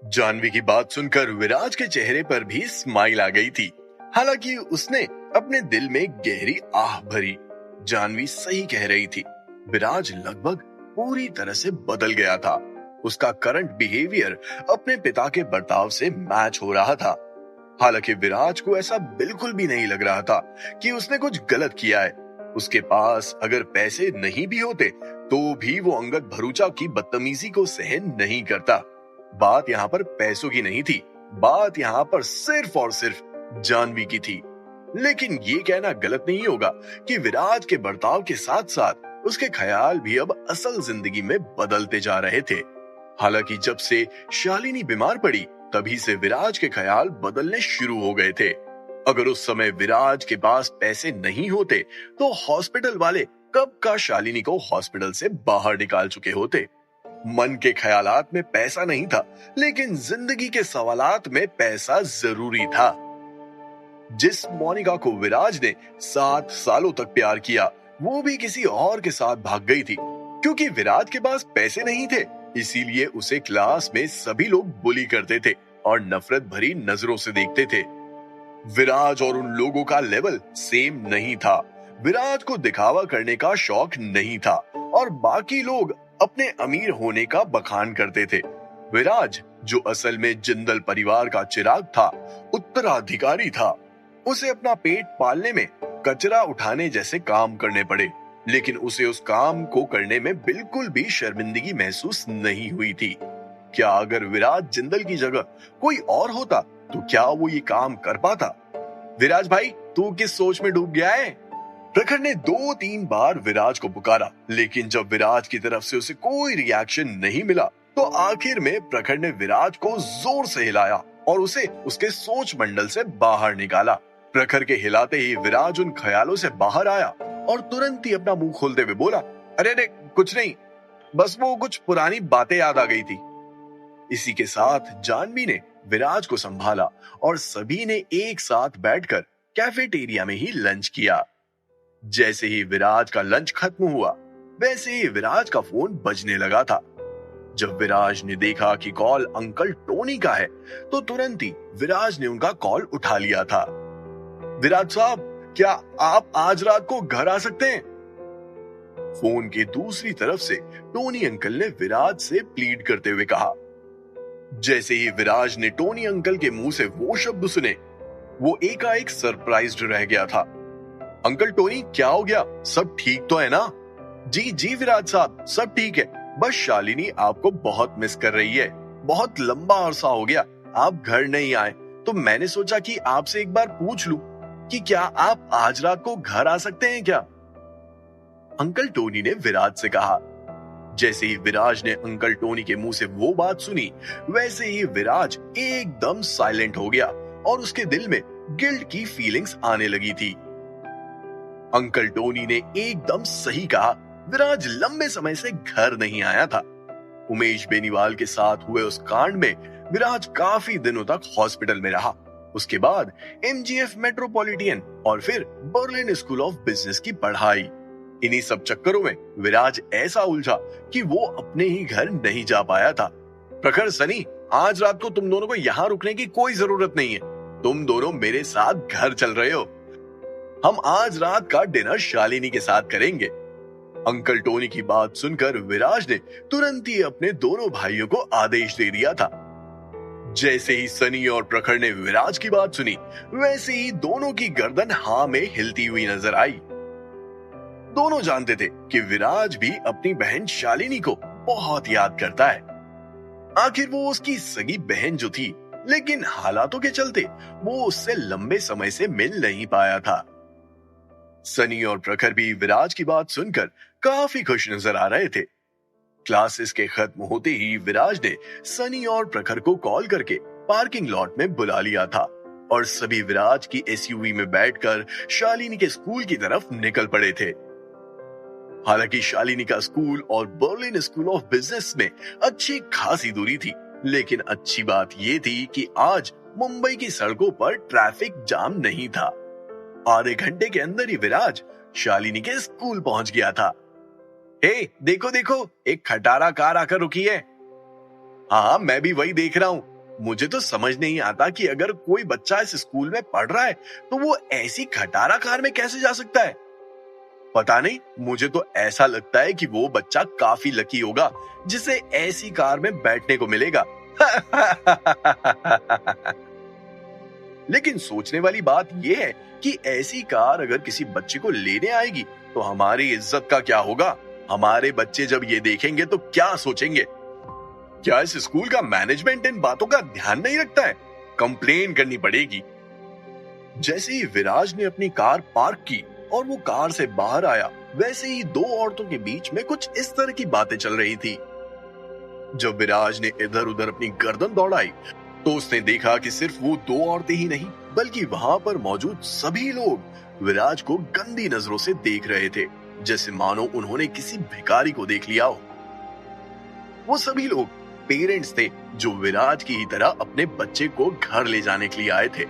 जानवी की बात सुनकर विराज के चेहरे पर भी स्माइल आ गई थी। हालांकि उसने अपने दिल में गहरी आह भरी। जानवी सही कह रही थी। विराज लगभग पूरी तरह से बदल गया था। उसका करंट बिहेवियर अपने पिता के बर्ताव से मैच हो रहा था। हालांकि विराज को ऐसा बिल्कुल भी नहीं लग रहा था कि उसने कुछ गलत किया है। उसके पास अगर पैसे नहीं भी होते तो भी वो अंगद भरूचा की बदतमीजी को सहन नहीं करता। बात यहाँ पर पैसों की नहीं थी, बात यहाँ पर सिर्फ और सिर्फ जानवी की थी। लेकिन ये कहना गलत नहीं होगा कि विराज के बर्ताव के साथ साथ उसके ख्याल भी अब असल जिंदगी में बदलते जा रहे थे। हालांकि जब से शालिनी बीमार पड़ी तभी से विराज के ख्याल बदलने शुरू हो गए थे। अगर उस समय विराज के पास पैसे नहीं होते तो हॉस्पिटल वाले कब का शालिनी को हॉस्पिटल से बाहर निकाल चुके होते। मन के ख्यालात में पैसा नहीं था, लेकिन जिंदगी के सवालात में पैसा जरूरी था। जिस मोनिका को विराज ने 7 सालों तक प्यार किया, वो भी किसी और के साथ भाग गई थी। क्योंकि विराज के पास पैसे नहीं थे, इसीलिए उसे क्लास में सभी लोग बुली करते थे और नफरत भरी नजरों से देखते थे। विराज और उन लोगों का लेवल सेम नहीं था। विराज को दिखावा करने का शौक नहीं था और बाकी लोग अपने अमीर होने का बखान करते थे। विराज, जो असल में जिंदल परिवार का चिराग था, उत्तराधिकारी था, उसे अपना पेट पालने में कचरा उठाने जैसे काम करने पड़े, लेकिन उसे उस काम को करने में बिल्कुल भी शर्मिंदगी महसूस नहीं हुई थी। क्या अगर विराज जिंदल की जगह कोई और होता तो क्या वो ये काम कर पाता? विराज भाई, तू किस सोच में डूब गया है? प्रखर ने 2-3 बार विराज को पुकारा, लेकिन जब विराज की तरफ से उसे कोई रिएक्शन नहीं मिला तो आखिर में प्रखर ने विराज को जोर से हिलाया और उसे उसके सोच मंडल से बाहर निकाला। प्रखर के हिलाते ही विराज उन ख्यालों से बाहर आया और तुरंत ही अपना मुंह खोलते हुए बोला, अरे अरे कुछ नहीं, बस वो कुछ पुरानी बातें याद आ गई थी। इसी के साथ जानवी ने विराज को संभाला और सभी ने एक साथ बैठकर कैफेटेरिया में ही लंच किया। जैसे ही विराज का लंच खत्म हुआ, वैसे ही विराज का फोन बजने लगा था। जब विराज ने देखा कि कॉल अंकल टोनी का है तो तुरंत ही विराज ने उनका कॉल उठा लिया था। विराज साहब, क्या आप आज रात को घर आ सकते हैं? फोन की दूसरी तरफ से टोनी अंकल ने विराज से प्लीड करते हुए कहा। जैसे ही विराज ने टोनी अंकल के मुंह से वो शब्द सुने, वो एकाएक सरप्राइज्ड रह गया था। अंकल टोनी, क्या हो गया? सब ठीक तो है ना? जी जी विराज साहब, सब ठीक है। बस शालिनी आपको बहुत मिस कर रही है। बहुत लंबा अरसा हो गया आप घर नहीं आए, तो मैंने सोचा कि आपसे एक बार पूछ लूं कि क्या आप आज रात को घर आ सकते हैं क्या? अंकल टोनी ने विराज से कहा। जैसे ही विराज ने अंकल टोनी के मुंह से वो बात सुनी, वैसे ही विराज एकदम साइलेंट हो गया और उसके दिल में गिल्ट की फीलिंग्स आने लगी थी। अंकल टोनी ने एकदम सही कहा, विराज लंबे समय से घर नहीं आया था। उमेश बेनीवाल के साथ हुए उस कांड में विराज काफी दिनों तक हॉस्पिटल में रहा। उसके बाद एमजीएफ मेट्रोपॉलिटन और फिर बर्लिन स्कूल ऑफ बिजनेस की पढ़ाई। इन्हीं सब चक्करों में विराज ऐसा उलझा कि वो अपने ही घर नहीं जा पाया था। प्रखर, सनी, आज रात को तुम दोनों को यहाँ रुकने की कोई जरूरत नहीं है। तुम दोनों मेरे साथ घर चल रहे हो। हम आज रात का डिनर शालिनी के साथ करेंगे। अंकल टोनी की बात सुनकर विराज ने तुरंत ही अपने दोनों भाइयों को आदेश दे दिया था। जैसे ही सनी और प्रखर ने विराज की बात सुनी, वैसे ही दोनों की गर्दन हाँ में हिलती हुई नजर आई। दोनों जानते थे कि विराज भी अपनी बहन शालिनी को बहुत याद करता है। आखिर वो उसकी सगी बहन जो थी, लेकिन हालातों के चलते वो उससे लंबे समय से मिल नहीं पाया था। सनी और प्रखर भी विराज की बात सुनकर काफी खुश नजर आ रहे थे। क्लासेस के खत्म होते ही विराज ने सनी और प्रखर को कॉल करके पार्किंग लॉट में बुला लिया था और सभी विराज की एसयूवी में बैठकर शालिनी के स्कूल की तरफ निकल पड़े थे। हालांकि शालिनी का स्कूल और बर्लिन स्कूल ऑफ बिजनेस में अच्छी खासी दूरी थी, लेकिन अच्छी बात यह थी कि आज मुंबई की सड़कों पर ट्रैफिक जाम नहीं था। आधे घंटे के अंदर ही विराज शालिनी के स्कूल पहुंच गया था। हे देखो देखो, एक खटारा कार आकर रुकी है। हाँ, मैं भी वही देख रहा हूँ। मुझे तो समझ नहीं आता कि अगर कोई बच्चा इस स्कूल में पढ़ रहा है तो वो ऐसी खटारा कार में कैसे जा सकता है। पता नहीं, मुझे तो ऐसा लगता है कि वो बच्चा काफी लकी होगा जिसे ऐसी कार में बैठने को मिलेगा। लेकिन सोचने वाली बात यह है कि ऐसी कार अगर किसी बच्चे को लेने आएगी तो हमारी इज्जत का क्या होगा। हमारे बच्चे जब ये देखेंगे तो क्या सोचेंगे। क्या इस स्कूल का मैनेजमेंट इन बातों का ध्यान नहीं रखता है। कंप्लेन करनी पड़ेगी। जैसे ही विराज ने अपनी कार पार्क की और वो कार से बाहर आया, वैसे ही दो औरतों के बीच में कुछ इस तरह की बातें चल रही थी। जब विराज ने इधर उधर अपनी गर्दन दौड़ाई तो उसने देखा कि सिर्फ वो दो औरतें ही नहीं बल्कि वहां पर मौजूद सभी लोग विराज को गंदी नजरों से देख रहे थे, जैसे मानो उन्होंने किसी भिखारी को देख लिया हो। वो सभी लोग पेरेंट्स थे जो विराज की ही तरह अपने बच्चे को घर ले जाने के लिए आए थे।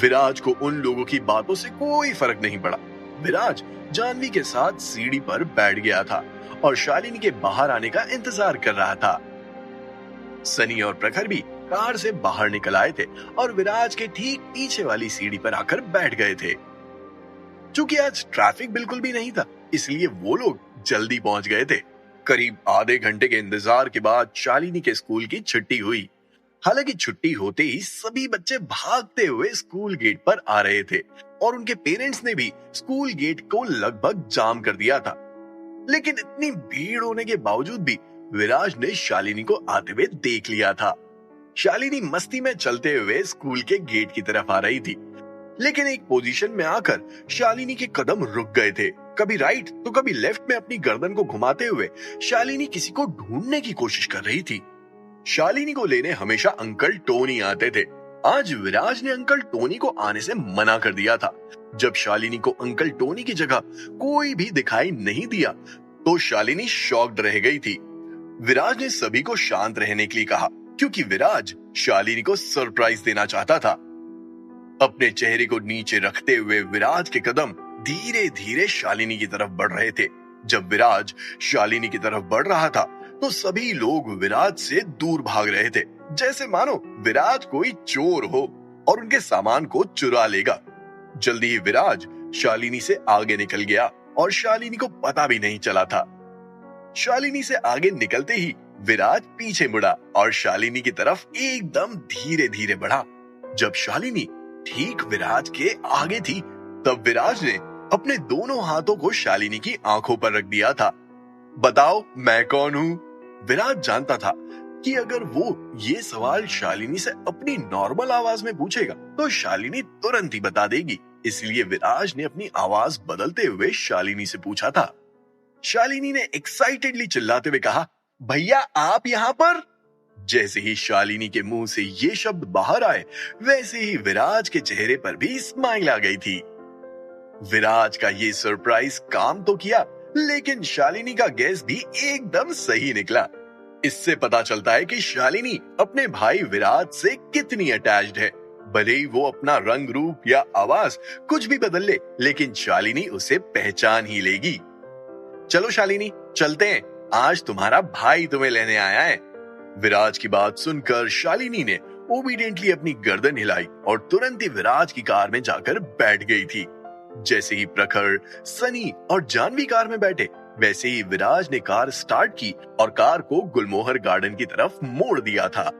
विराज को उन लोगों की बातों से कोई फर्क नहीं पड़ा। विराज जानवी के साथ सीढ़ी पर बैठ गया था और शालिनी के बाहर आने का इंतजार कर रहा था। सनी और प्रखर भी कार से बाहर निकल आए थे और विराज के ठीक पीछे वाली सीढ़ी पर आकर बैठ गए थे। चूंकि आज ट्रैफिक बिल्कुल भी नहीं था, इसलिए वो लोग जल्दी पहुंच गए थे। करीब आधे घंटे के इंतजार के बाद शालिनी के स्कूल की छुट्टी हुई। हालांकि छुट्टी होते ही सभी बच्चे भागते हुए स्कूल गेट पर आ रहे थे और उनके पेरेंट्स ने भी स्कूल गेट को लगभग जाम कर दिया था। लेकिन इतनी भीड़ होने के बावजूद भी विराज ने शालिनी को आते हुए देख लिया था। शालिनी मस्ती में चलते हुए स्कूल के गेट की तरफ आ रही थी, लेकिन एक पोजीशन में आकर शालिनी के कदम रुक गए थे। कभी राइट तो कभी लेफ्ट में अपनी गर्दन को घुमाते हुए शालिनी किसी को ढूंढने की कोशिश कर रही थी। शालिनी को लेने हमेशा अंकल टोनी आते थे। आज विराज ने अंकल टोनी को आने से मना कर दिया था। जब शालिनी को अंकल टोनी की जगह कोई भी दिखाई नहीं दिया तो शालिनी शॉक्ड रह गई थी। विराज ने सभी को शांत रहने के लिए कहा, क्योंकि विराज शालिनी को सरप्राइज देना चाहता था। अपने चेहरे को नीचे रखते हुए विराज के कदम धीरे धीरे शालिनी की तरफ बढ़ रहे थे। जब विराज शालिनी की तरफ बढ़ रहा था तो सभी लोग विराज से दूर भाग रहे थे, जैसे मानो विराज कोई चोर हो और उनके सामान को चुरा लेगा। जल्दी ही विराज शालिनी से आगे निकल गया और शालिनी को पता भी नहीं चला था। शालिनी से आगे निकलते ही विराज पीछे मुड़ा और शालिनी की तरफ एकदम धीरे धीरे बढ़ा। जब शालिनी ठीक विराज के आगे थी तब विराज ने अपने दोनों हाथों को शालिनी की आंखों पर रख दिया था। बताओ मैं कौन हूँ? विराज जानता था कि अगर वो ये सवाल शालिनी से अपनी नॉर्मल आवाज में पूछेगा तो शालिनी तुरंत ही बता देगी। इसलिए विराज ने अपनी आवाज बदलते हुए शालिनी से पूछा था। शालिनी ने एक्साइटेडली चिल्लाते हुए कहा, भैया आप यहाँ पर? जैसे ही शालिनी के मुंह से ये शब्द बाहर आए वैसे ही विराज के चेहरे पर भी स्माइल आ गई थी। विराज का ये सरप्राइज काम तो किया, लेकिन शालिनी का गेस भी एकदम सही निकला। इससे पता चलता है कि शालिनी अपने भाई विराज से कितनी अटैच्ड है। भले ही वो अपना रंग रूप या आवाज कुछ भी बदल ले, लेकिन शालिनी उसे पहचान ही लेगी। चलो शालिनी चलते हैं, आज तुम्हारा भाई तुम्हें लेने आया है। विराज की बात सुनकर शालिनी ने ओबीडियंटली अपनी गर्दन हिलाई और तुरंत ही विराज की कार में जाकर बैठ गई थी। जैसे ही प्रखर, सनी और जानवी कार में बैठे वैसे ही विराज ने कार स्टार्ट की और कार को गुलमोहर गार्डन की तरफ मोड़ दिया था।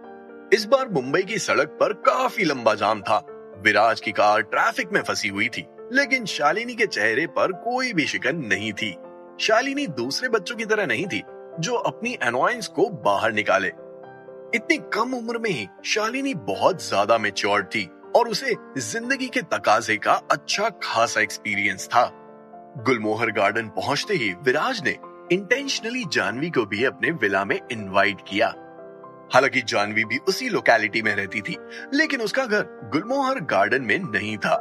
इस बार मुंबई की सड़क पर काफी लंबा जाम था। विराज की कार ट्रैफिक में फंसी हुई थी, लेकिन शालिनी के चेहरे पर कोई भी शिकन नहीं थी। शालिनी दूसरे बच्चों की तरह नहीं थी जो अपनी अनॉयंस को बाहर निकाले। इतनी कम उम्र में ही शालिनी बहुत ज्यादा मैच्योर्ड थी और उसे जिंदगी के तकाजे का अच्छा खासा एक्सपीरियंस था। गुलमोहर गार्डन पहुंचते ही विराज ने इंटेंशनली जानवी को भी अपने विला में इनवाइट किया। हालांकि जानवी भी उसी लोकेलिटी में रहती थी, लेकिन उसका घर गुलमोहर गार्डन में नहीं था।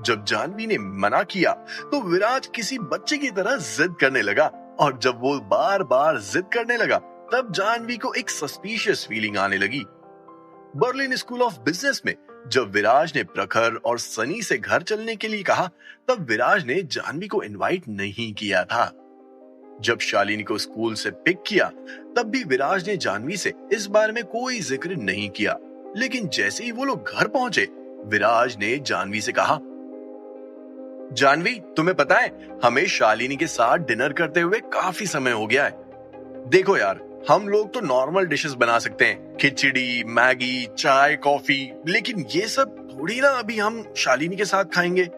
जब जानवी ने मना किया तो विराज किसी बच्चे की तरह जिद करने लगा और जब वो बार बार जिद करने लगा तब जानवी को एक सस्पिशियस फीलिंग आने लगी। बर्लिन स्कूल ऑफ बिजनेस में जब विराज ने प्रखर और सनी से घर चलने के लिए कहा तब विराज ने जानवी को इनवाइट नहीं किया था। जब शालिनी को स्कूल से पिक किया तब भी विराज ने जानवी से इस बारे में कोई जिक्र नहीं किया। लेकिन जैसे ही वो लोग घर पहुंचे, विराज ने जानवी से कहा, जानवी तुम्हें पता है हमें शालिनी के साथ डिनर करते हुए काफी समय हो गया है। देखो यार, हम लोग तो नॉर्मल डिशेस बना सकते हैं, खिचड़ी, मैगी, चाय, कॉफी, लेकिन ये सब थोड़ी ना अभी हम शालिनी के साथ खाएंगे।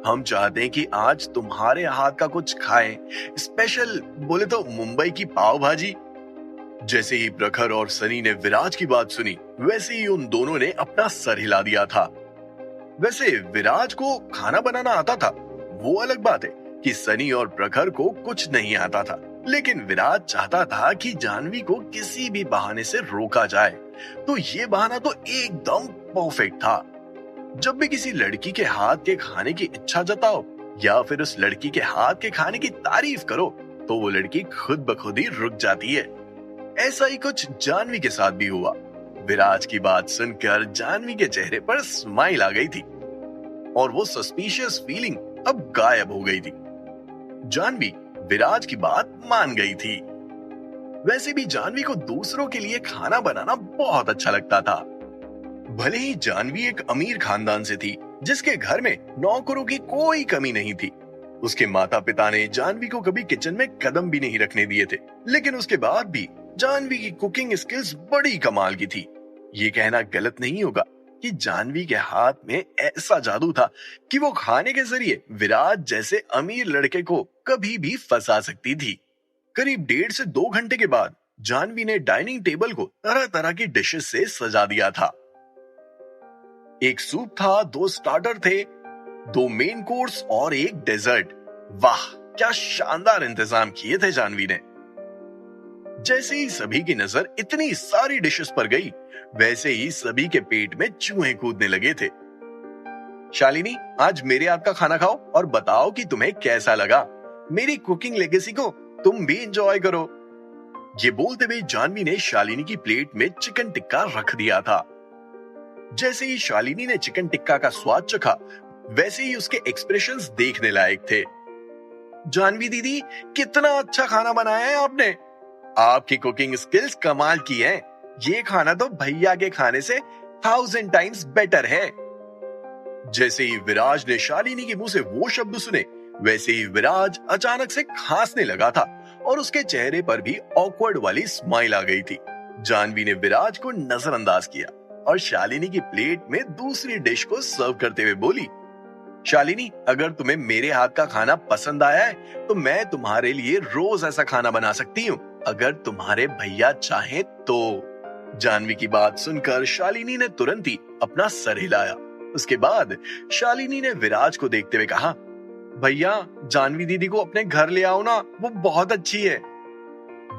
हम चाहते हैं कि आज तुम्हारे हाथ का कुछ खाएं, स्पेशल बोले तो मुंबई की पाव भाजी। जैसे ही प्रखर और सनी ने विराज की बात सुनी, वैसे ही उन दोनों ने अपना सर हिला दिया था। वैसे विराज को खाना बनाना आता था, वो अलग बात है कि सनी और प्रखर को कुछ नहीं आता था। लेकिन विराज चाहता था कि जानवी को किसी भी बहाने से रोका जाए, तो ये बहाना तो एकदम परफेक्ट था। जब भी किसी लड़की के हाथ के खाने की इच्छा जताओ या फिर उस लड़की के हाथ के खाने की तारीफ करो, तो वो लड़की खुद ब खुद ही रुक जाती है। ऐसा ही कुछ जानवी के साथ भी हुआ। विराज की बात सुनकर जानवी के चेहरे पर स्माइल आ गई थी और वो सस्पिशियस फीलिंग अब गायब हो गई थी। जानवी विराज की बात मान गई थी। वैसे भी जानवी को दूसरों के लिए खाना बनाना बहुत अच्छा लगता था। भले ही जानवी एक अमीर खानदान से थी, जिसके घर में नौकरों की कोई कमी नहीं थी। उसके माता पिता ने जानवी को कभी किचन में कदम भी नहीं रखने दिए थे, लेकिन उसके बाद भी जानवी की कुकिंग स्किल्स बड़ी कमाल की थी। ये कहना गलत नहीं होगा कि जानवी के हाथ में ऐसा जादू था कि वो खाने के जरिए विराज जैसे अमीर लड़के को कभी भी फंसा सकती थी। करीब 1.5 से 2 घंटे के बाद जानवी ने डाइनिंग टेबल को तरह तरह की डिशेस से सजा दिया था। एक सूप था, 2 स्टार्टर थे, 2 मेन कोर्स और एक डेजर्ट। वाह, क्या शानदार इंतजाम किए थे जानवी ने। जैसे ही सभी की नजर इतनी सारी डिशेस पर गई, वैसे ही सभी के पेट में चूहे कूदने लगे थे। शालिनी, आज मेरे हाथ का खाना खाओ और बताओ कि तुम्हें कैसा लगा। मेरी कुकिंग लेगेसी को तुम भी एंजॉय करो। ये बोलते हुए जानवी ने शालिनी की प्लेट में चिकन टिक्का रख दिया था। जैसे ही शालिनी ने चिकन टिक्का का स्वाद चखा, वैसे ही उसके एक्सप्रेशंस देखने लायक थे। जानवी दीदी, कितना अच्छा खाना बनाया है आपने। आपकी कुकिंग स्किल्स कमाल की हैं। ये खाना तो भैया के खाने से 1000 टाइम्स बेटर है। जैसे ही विराज ने शालिनी के मुंह से वो शब्द सुने, वैसे ही विराज अचानक से खांसने लगा था और उसके चेहरे पर भी ऑकवर्ड वाली स्माइल आ गई थी। जानवी ने विराज को नजरअंदाज किया और शालिनी की प्लेट में दूसरी डिश को सर्व करते हुए बोली, शालिनी, अगर तुम्हें मेरे हाथ का खाना पसंद आया है तो मैं तुम्हारे लिए रोज ऐसा खाना बना सकती हूँ, अगर तुम्हारे भैया चाहें तो। जानवी की बात सुनकर शालिनी ने तुरंत ही अपना सर हिलाया। उसके बाद शालिनी ने विराज को देखते हुए कहा, भैया, जानवी दीदी को अपने घर ले आओ ना, वो बहुत अच्छी है।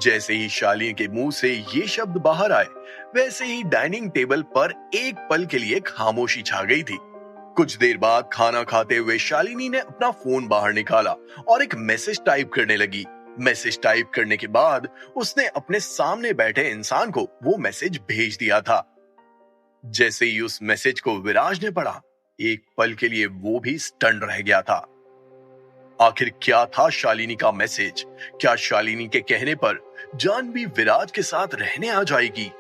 जैसे ही शालिनी के मुंह से ये शब्द बाहर आए, वैसे ही डाइनिंग टेबल पर एक पल के लिए खामोशी छा गई थी। कुछ देर बाद खाना खाते हुए शालिनी ने अपना फोन बाहर निकाला और एक मैसेज टाइप करने लगी। मैसेज टाइप करने के बाद उसने अपने सामने बैठे इंसान को वो मैसेज भेज दिया था। जैसे ही उस मैसेज को विराज ने पढ़ा, एक पल के लिए वो भी स्टन रह गया था। आखिर क्या था शालिनी का मैसेज? क्या शालिनी के कहने पर जानवी विराज के साथ रहने आ जाएगी?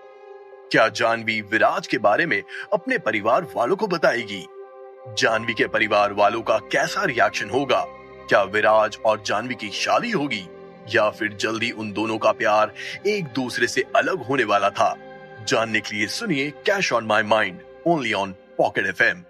क्या जानवी विराज के बारे में अपने परिवार वालों को बताएगी? जानवी के परिवार वालों का कैसा रिएक्शन होगा? क्या विराज और जानवी की शादी होगी या फिर जल्दी उन दोनों का प्यार एक दूसरे से अलग होने वाला था? जानने के लिए सुनिए cash on my mind, only on pocket FM।